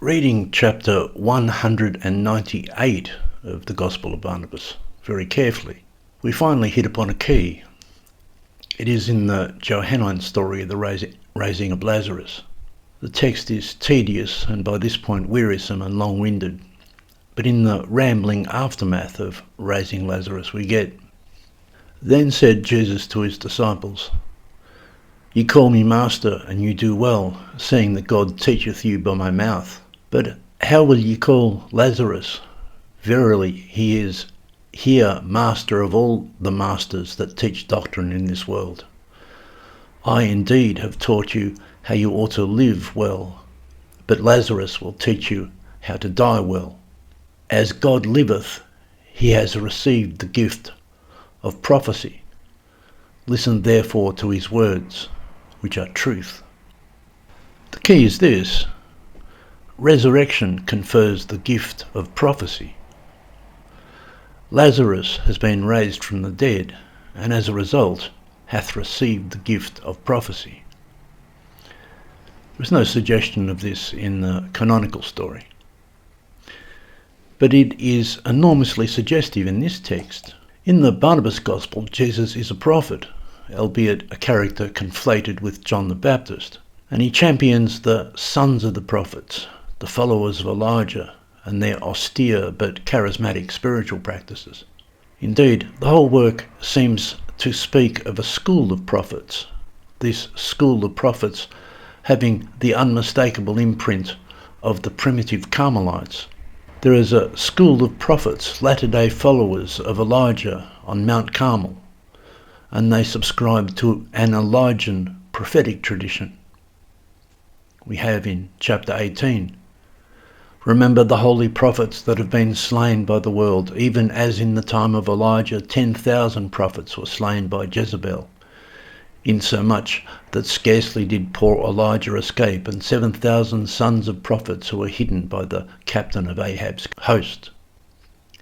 Reading chapter 198 of the Gospel of Barnabas very carefully, we finally hit upon a key. It is in the Johannine story of the raising of Lazarus. The text is tedious and by this point wearisome and long-winded, but in the rambling aftermath of raising Lazarus we get, "Then said Jesus to his disciples, Ye call me Master, and you do well, seeing that God teacheth you by my mouth. But how will ye call Lazarus? Verily he is here master of all the masters that teach doctrine in this world. I indeed have taught you how you ought to live well, but Lazarus will teach you how to die well. As God liveth, he has received the gift of prophecy. Listen therefore to his words, which are truth." The key is this: resurrection confers the gift of prophecy. Lazarus has been raised from the dead, and as a result hath received the gift of prophecy. There is no suggestion of this in the canonical story, but it is enormously suggestive in this text. In the Barnabas Gospel, Jesus is a prophet, albeit a character conflated with John the Baptist, and he champions the sons of the prophets, the followers of Elijah, and their austere but charismatic spiritual practices. Indeed, the whole work seems to speak of a school of prophets, this school of prophets having the unmistakable imprint of the primitive Carmelites. There is a school of prophets, latter-day followers of Elijah on Mount Carmel, and they subscribe to an Elijah prophetic tradition. We have in chapter 18, "Remember the holy prophets that have been slain by the world, even as in the time of Elijah 10,000 prophets were slain by Jezebel, insomuch that scarcely did poor Elijah escape, and 7,000 sons of prophets who were hidden by the captain of Ahab's host."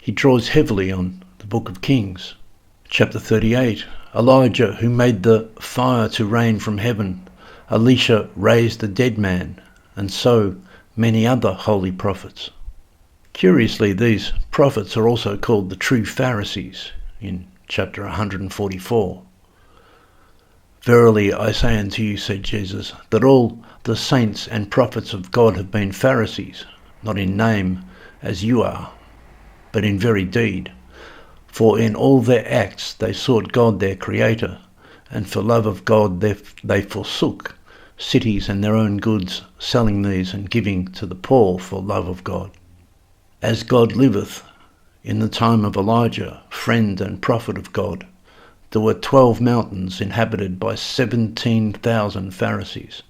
He draws heavily on the book of Kings. Chapter 38, "Elijah, who made the fire to rain from heaven, Elisha raised a dead man, and so many other holy prophets." Curiously, these prophets are also called the true Pharisees in chapter 144. "Verily I say unto you," said Jesus, "that all the saints and prophets of God have been Pharisees, not in name as you are, but in very deed. For in all their acts they sought God their Creator, and for love of God they forsook cities and their own goods, selling these and giving to the poor for love of God. As God liveth, in the time of Elijah, friend and prophet of God, there were 12 mountains inhabited by 17,000 Pharisees.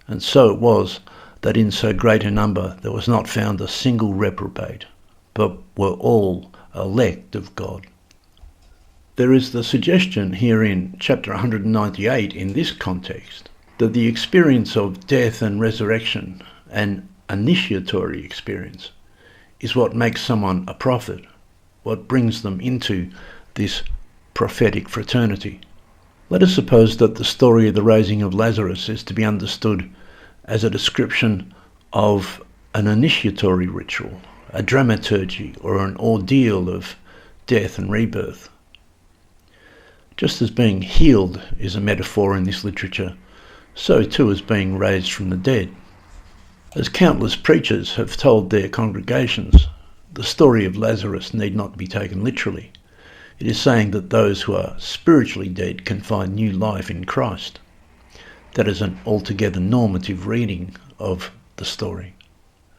And so it was that in so great a number there was not found a single reprobate, but were all elect of God." There is the suggestion here in chapter 198 in this context that the experience of death and resurrection, an initiatory experience, is what makes someone a prophet, what brings them into this prophetic fraternity. Let us suppose that the story of the raising of Lazarus is to be understood as a description of an initiatory ritual, a dramaturgy or an ordeal of death and rebirth. Just as being healed is a metaphor in this literature, so too is being raised from the dead. As countless preachers have told their congregations, the story of Lazarus need not be taken literally. It is saying that those who are spiritually dead can find new life in Christ. That is an altogether normative reading of the story.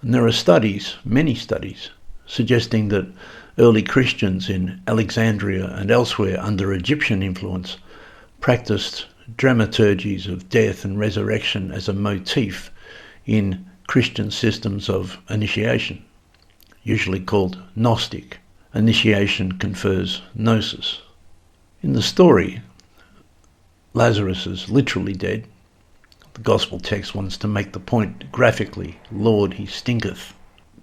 And there are studies, many studies, suggesting that early Christians in Alexandria and elsewhere under Egyptian influence practiced dramaturgies of death and resurrection as a motif in Christian systems of initiation, usually called Gnostic. Initiation confers gnosis. In the story, Lazarus is literally dead. The gospel text wants to make the point graphically, "Lord, he stinketh."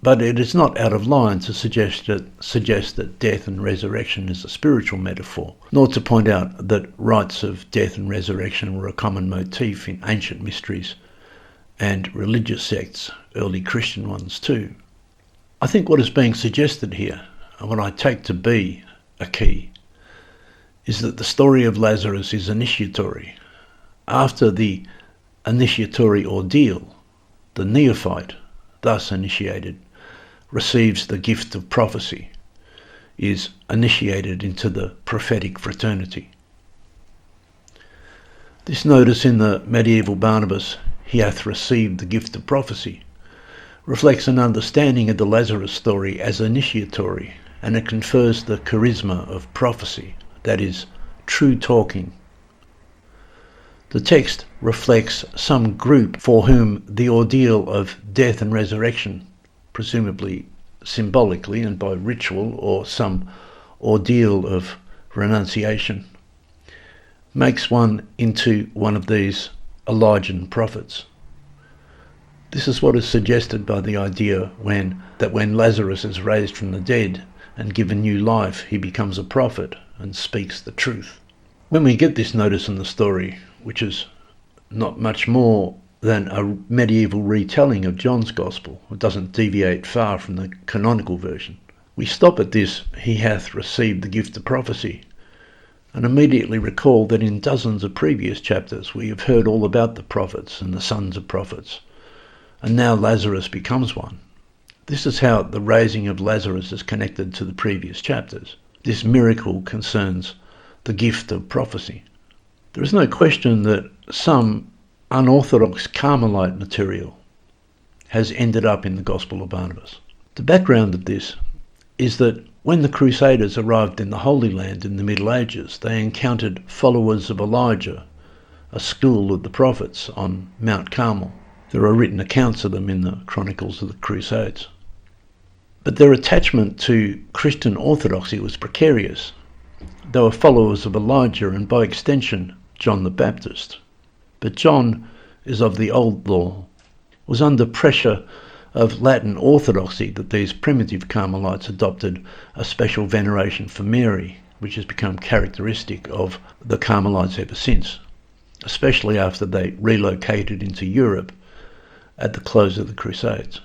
But it is not out of line to suggest that death and resurrection is a spiritual metaphor, nor to point out that rites of death and resurrection were a common motif in ancient mysteries and religious sects, early Christian ones too. I think what is being suggested here, and what I take to be a key, is that the story of Lazarus is initiatory. After the initiatory ordeal, the neophyte, thus initiated, receives the gift of prophecy, is initiated into the prophetic fraternity. This notice in the medieval Barnabas, "He hath received the gift of prophecy," reflects an understanding of the Lazarus story as initiatory, and it confers the charisma of prophecy, that is, true talking. The text reflects some group for whom the ordeal of death and resurrection, presumably symbolically and by ritual or some ordeal of renunciation, makes one into one of these Elijah prophets. This is what is suggested by the idea that when Lazarus is raised from the dead and given new life, he becomes a prophet and speaks the truth. When we get this notice in the story, which is not much more than a medieval retelling of John's Gospel, it doesn't deviate far from the canonical version, we stop at this, "He hath received the gift of prophecy," and immediately recall that in dozens of previous chapters we have heard all about the prophets and the sons of prophets, and now Lazarus becomes one. This is how the raising of Lazarus is connected to the previous chapters. This miracle concerns the gift of prophecy. There is no question that some unorthodox Carmelite material has ended up in the Gospel of Barnabas. The background of this is that when the Crusaders arrived in the Holy Land in the Middle Ages, they encountered followers of Elijah, a school of the prophets on Mount Carmel. There are written accounts of them in the Chronicles of the Crusades. But their attachment to Christian orthodoxy was precarious. They were followers of Elijah and, by extension, John the Baptist. But John is of the old law. It was under pressure of Latin orthodoxy that these primitive Carmelites adopted a special veneration for Mary, which has become characteristic of the Carmelites ever since, especially after they relocated into Europe at the close of the Crusades.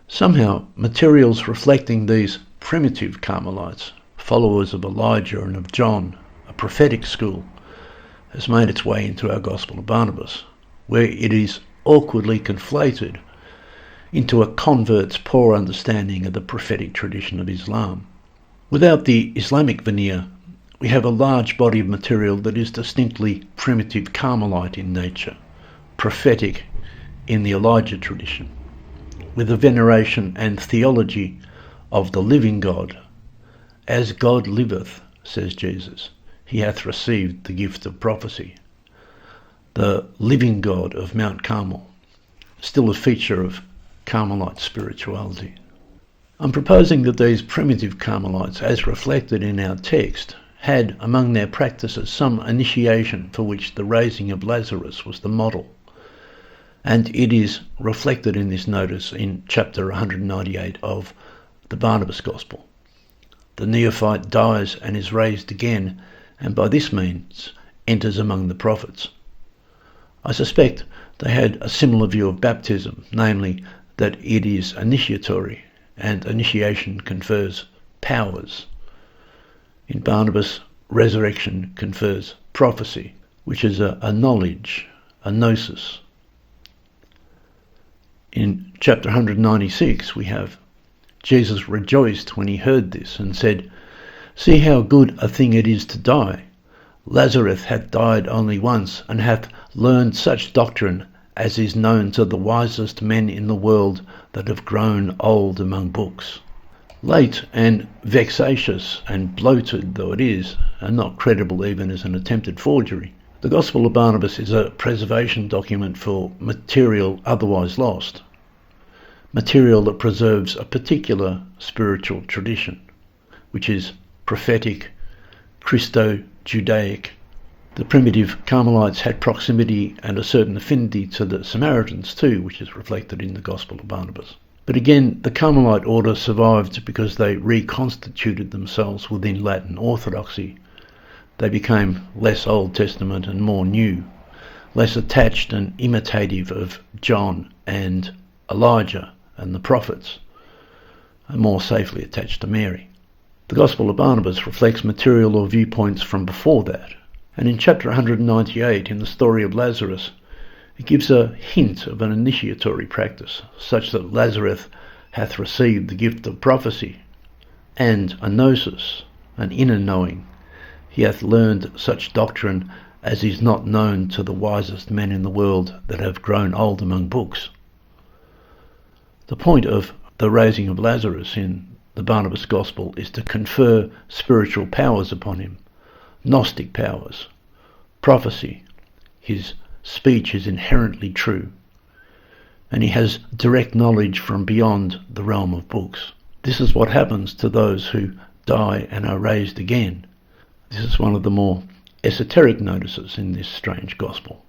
Somehow, materials reflecting these primitive Carmelites, followers of Elijah and of John, a prophetic school, has made its way into our Gospel of Barnabas, where it is awkwardly conflated into a convert's poor understanding of the prophetic tradition of Islam. Without the Islamic veneer, we have a large body of material that is distinctly primitive Carmelite in nature, prophetic in the Elijah tradition, with a veneration and theology of the living God. "As God liveth," says Jesus, "he hath received the gift of prophecy." The living God of Mount Carmel, still a feature of Carmelite spirituality. I'm proposing that these primitive Carmelites, as reflected in our text, had among their practices some initiation for which the raising of Lazarus was the model. And it is reflected in this notice in chapter 198 of the Barnabas Gospel. The neophyte dies and is raised again, and by this means enters among the prophets. I suspect they had a similar view of baptism, namely that it is initiatory, and initiation confers powers. In Barnabas, resurrection confers prophecy, which is a knowledge, a gnosis. In chapter 196 we have, "Jesus rejoiced when he heard this, and said, See how good a thing it is to die. Lazarus hath died only once, and hath learned such doctrine as is known to the wisest men in the world that have grown old among books." Late and vexatious and bloated though it is, and not credible even as an attempted forgery, the Gospel of Barnabas is a preservation document for material otherwise lost, material that preserves a particular spiritual tradition, which is prophetic, Christo-Judaic. The primitive Carmelites had proximity and a certain affinity to the Samaritans too, which is reflected in the Gospel of Barnabas. But again, the Carmelite order survived because they reconstituted themselves within Latin orthodoxy. They became less Old Testament and more New. less attached and imitative of John and Elijah and the prophets, and more safely attached to Mary. The Gospel of Barnabas reflects material or viewpoints from before that, and in chapter 198, in the story of Lazarus, it gives a hint of an initiatory practice, such that Lazarus hath received the gift of prophecy, and a gnosis, an inner knowing. He hath learned such doctrine as is not known to the wisest men in the world that have grown old among books. The point of the raising of Lazarus in the Barnabas Gospel is to confer spiritual powers upon him, Gnostic powers, prophecy. His speech is inherently true, and he has direct knowledge from beyond the realm of books. This is what happens to those who die and are raised again. This is one of the more esoteric notices in this strange gospel.